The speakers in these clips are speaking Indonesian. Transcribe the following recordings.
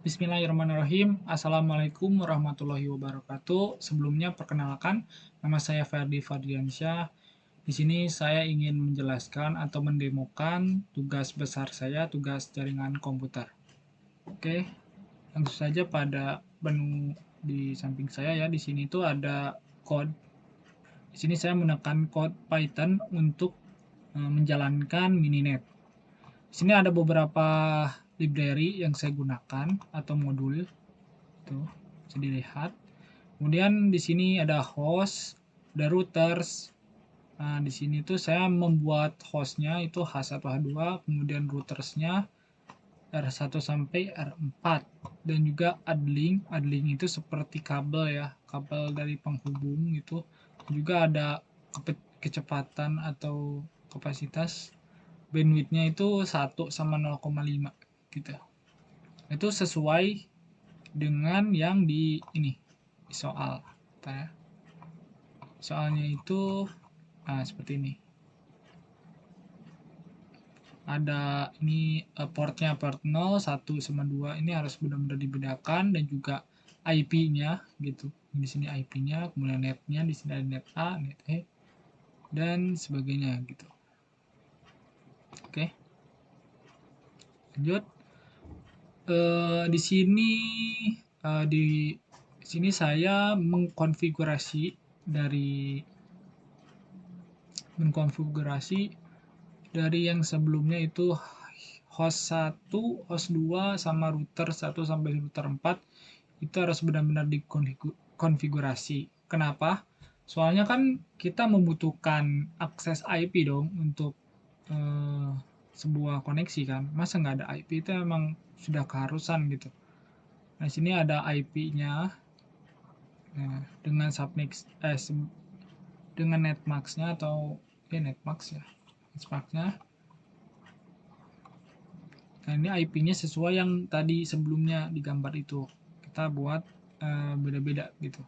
Bismillahirrahmanirrahim. Assalamualaikum warahmatullahi wabarakatuh. Sebelumnya perkenalkan, nama saya Ferdi Fardiansyah. Di sini saya ingin menjelaskan atau mendemokan tugas besar saya, tugas jaringan komputer. Oke, langsung saja pada menu di samping saya ya. Di sini tuh ada code. Di sini saya menekan code Python untuk menjalankan mininet. Di sini ada beberapa library yang saya gunakan atau modul. Tuh, bisa dilihat. Kemudian di sini ada host, ada routers. Nah, di sini tuh saya membuat hostnya itu H1, H2, kemudian routersnya R1 sampai R4, dan juga uplink. Uplink itu seperti kabel ya, kabel dari penghubung itu. Juga ada kecepatan atau kapasitas bandwidthnya itu 1 sama 0,5 gitu. Itu sesuai dengan yang di ini di soal ya. Soalnya itu seperti ini, ada ini portnya port 0, 1 sama 2 ini harus benar-benar dibedakan, dan juga IP-nya gitu. Di sini IP-nya, kemudian netnya di sini ada net A, net E, dan sebagainya gitu. Oke, lanjut. Di sini di sini saya mengkonfigurasi dari yang sebelumnya itu host 1, host 2 sama router 1 sampai router 4 itu harus benar-benar dikonfigurasi. Kenapa? Soalnya kan kita membutuhkan akses IP dong untuk sebuah koneksi kan. Masa nggak ada IP, itu emang sudah keharusan gitu. Nah, sini ada IP-nya. Nah, dengan dengan netmax-nya atau netmax ya. Netmax-nya. Nah, ini IP-nya sesuai yang tadi sebelumnya digambar itu. Kita buat beda-beda gitu.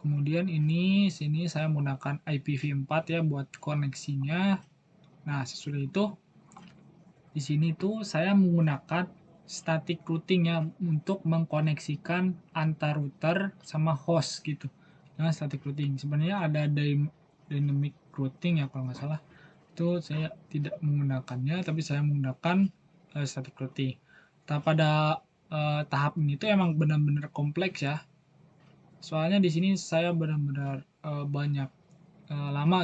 Kemudian sini saya menggunakan IPv4 ya buat koneksinya. Nah, sesudah itu di sini tuh saya menggunakan static routing ya untuk mengkoneksikan antar router sama host gitu. Dengan static routing. Sebenarnya ada dynamic routing ya kalau nggak salah. Itu saya tidak menggunakannya, tapi saya menggunakan static routing. Pada tahap ini tuh emang benar-benar kompleks ya. Soalnya di sini saya benar-benar banyak lama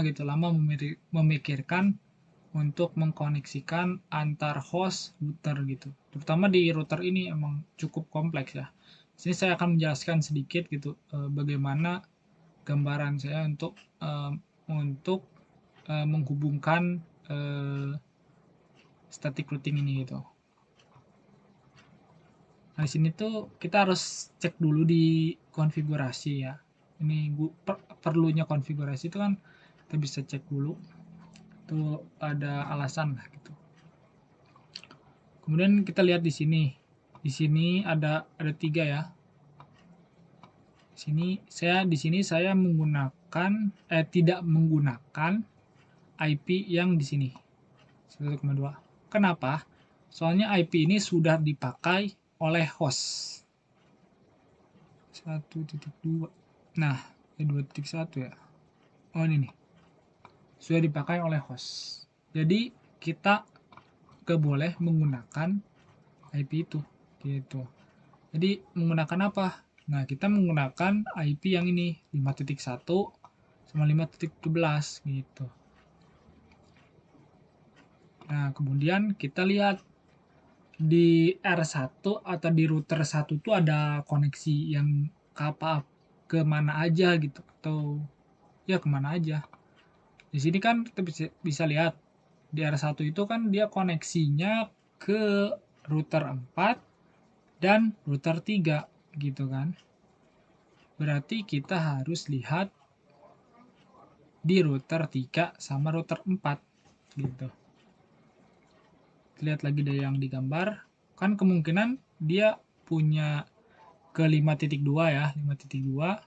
memikirkan untuk mengkoneksikan antar host router gitu. Terutama di router ini emang cukup kompleks ya. Di sini saya akan menjelaskan sedikit gitu bagaimana gambaran saya untuk menghubungkan static routing ini gitu. Nah, di sini tuh kita harus cek dulu di konfigurasi ya. Ini perlunya konfigurasi itu kan kita bisa cek dulu. Itu ada alasan lah gitu. Kemudian kita lihat di sini. Di sini ada 3 ya. Di sini saya tidak menggunakan IP yang di sini. 1,2. Kenapa? Soalnya IP ini sudah dipakai oleh host 1.2. Nah, 2.1 ya. Oh, ini nih. Sudah dipakai oleh host. Jadi kita gak boleh menggunakan IP itu gitu. Jadi menggunakan apa? Nah, kita menggunakan IP yang ini 5.1 sama 5.17 gitu. Nah, kemudian kita lihat di R1 atau di router 1 itu ada koneksi yang kemana aja gitu, atau ya kemana aja. Di sini kan kita bisa lihat di R1 itu kan dia koneksinya ke router 4 dan router 3 gitu kan. Berarti kita harus lihat di router 3 sama router 4 gitu. Lihat lagi dari yang digambar, kan kemungkinan dia punya ke 5.2 ya, 5.2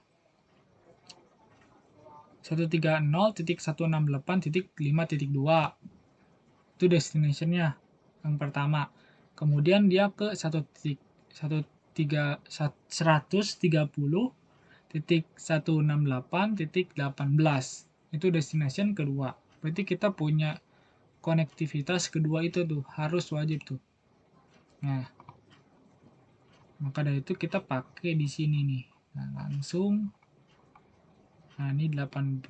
130.168.5.2 itu destinationnya yang pertama. kemudian dia ke 130.168.18. Itu destination kedua. Berarti kita punya konektivitas kedua itu tuh, harus wajib tuh. Nah, maka dari itu kita pakai di sini nih. Nah, langsung. Nah, ini 18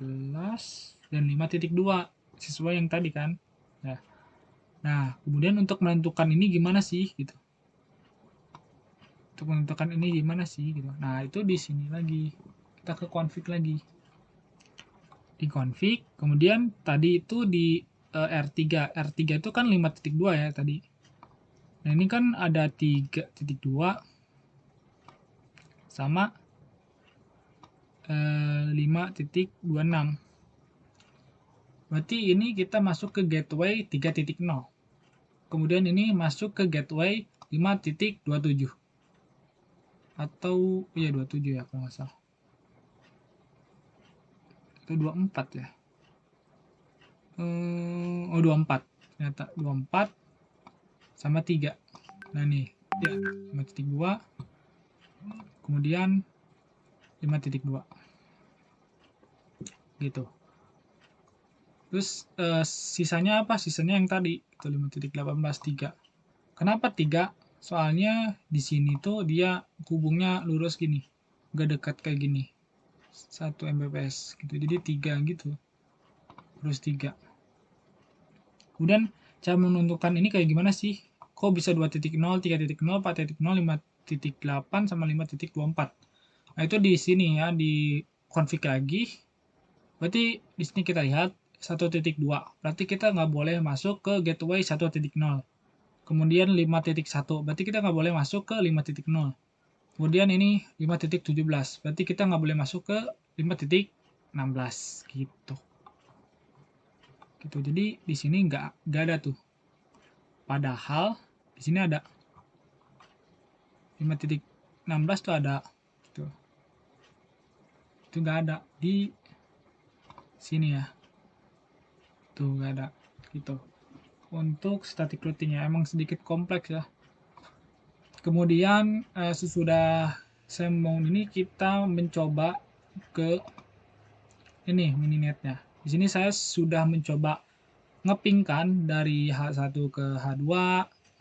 dan 5.2 sesuai yang tadi kan. Nah, kemudian untuk menentukan ini gimana sih gitu. Untuk menentukan ini gimana sih gitu. Nah, itu di sini lagi. Kita ke config lagi. Di config, kemudian tadi itu di R3. R3 itu kan 5.2 ya tadi. Nah, ini kan ada 3.2 sama 5.26. Berarti ini kita masuk ke gateway 3.0. Kemudian ini masuk ke gateway 5.27. Atau ya 27 ya kalau nggak salah. Itu 24 ya. Oh 24. Ternyata 24 sama 3. Nah nih, ya 5.2. Kemudian 5.2. Gitu. Terus sisanya apa? Sisanya yang tadi itu 5.18.3. Kenapa 3? Soalnya di sini tuh dia hubungnya lurus gini. Gak dekat kayak gini. 1 Mbps gitu. Jadi 3 gitu. Terus 3. Kemudian cara menentukan ini kayak gimana sih? Kok bisa 2.0, 3.0, 4.0, 5.8 sama 5.24. Nah, itu di sini ya, di config lagi. Berarti di sini kita lihat 1.2. Berarti kita nggak boleh masuk ke gateway 1.0. Kemudian 5.1. Berarti kita nggak boleh masuk ke 5.0. Kemudian ini 5.17. Berarti kita nggak boleh masuk ke 5.16 gitu. Gitu. Jadi di sini nggak ada tuh. Padahal di sini ada 5.16 tuh ada. Tuh. Itu nggak ada di sini ya. Tuh nggak ada. Gitu. Untuk static routing ya emang sedikit kompleks ya. Kemudian sesudah saya mau ini kita mencoba ke ini mininetnya. Di sini saya sudah mencoba ngepingkan dari H1 ke H2,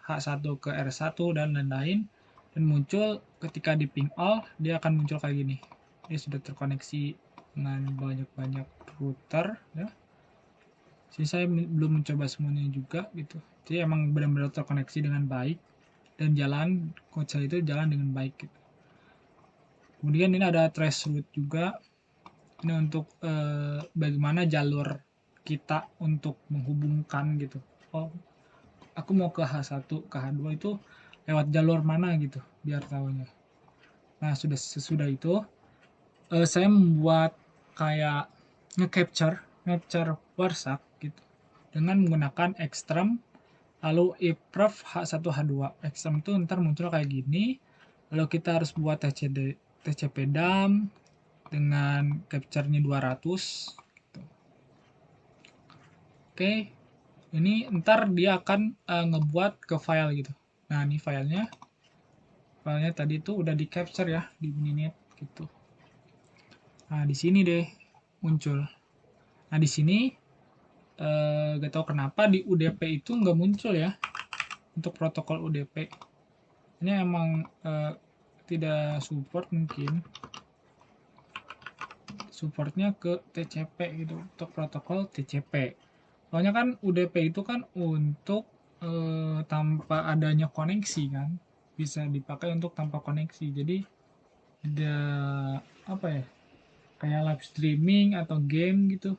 H1 ke R1 dan lain-lain, dan muncul ketika di ping all dia akan muncul kayak gini. Dia sudah terkoneksi dengan banyak router ya. Sini saya belum mencoba semuanya juga gitu. Jadi emang benar-benar terkoneksi dengan baik dan jalan code saya itu jalan dengan baik gitu. Kemudian ini ada trace route juga. Ini untuk bagaimana jalur kita untuk menghubungkan gitu. Oh, aku mau ke H1 ke H2 itu lewat jalur mana gitu biar tahunya. Nah, sesudah itu saya membuat kayak nge-capture WhatsApp gitu dengan menggunakan extreme lalu ifref H1 H2. Extreme itu ntar muncul kayak gini. Lalu kita harus buat TCP dump dengan capture-nya 200 gitu. Oke. Ini ntar dia akan ngebuat ke file gitu. Nah, ini filenya. Filenya tadi itu udah di capture ya di mininet gitu. Nah, di sini deh muncul. Nah, di sini gak tau kenapa di UDP itu nggak muncul ya untuk protokol UDP. Ini emang tidak support mungkin. Supportnya ke TCP gitu untuk protokol TCP. Soalnya kan UDP itu kan untuk tanpa adanya koneksi kan, bisa dipakai untuk tanpa koneksi. Jadi ada apa ya? Kayak live streaming atau game gitu.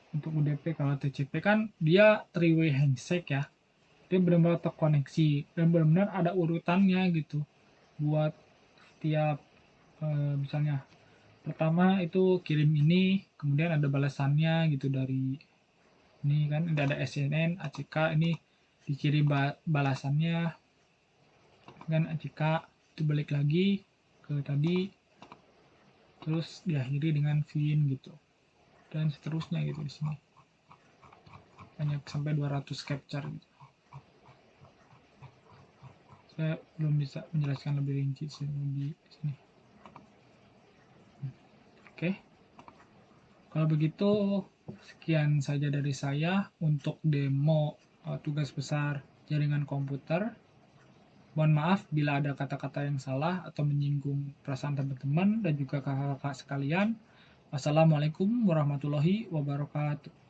Untuk UDP kalau TCP kan dia three-way handshake ya. Dia benar-benar terkoneksi dan benar-benar ada urutannya gitu buat setiap misalnya pertama itu kirim ini, kemudian ada balasannya gitu dari ini kan ada SNN, ACK ini dikirim balasannya kan ACK itu balik lagi ke tadi terus diakhiri dengan VIN gitu dan seterusnya gitu di sini banyak sampai 200 capture gitu. saya belum bisa menjelaskan lebih rinci di sini. Oke. Kalau begitu, sekian saja dari saya untuk demo tugas besar jaringan komputer. Mohon maaf bila ada kata-kata yang salah atau menyinggung perasaan teman-teman dan juga kakak-kakak sekalian. Wassalamualaikum warahmatullahi wabarakatuh.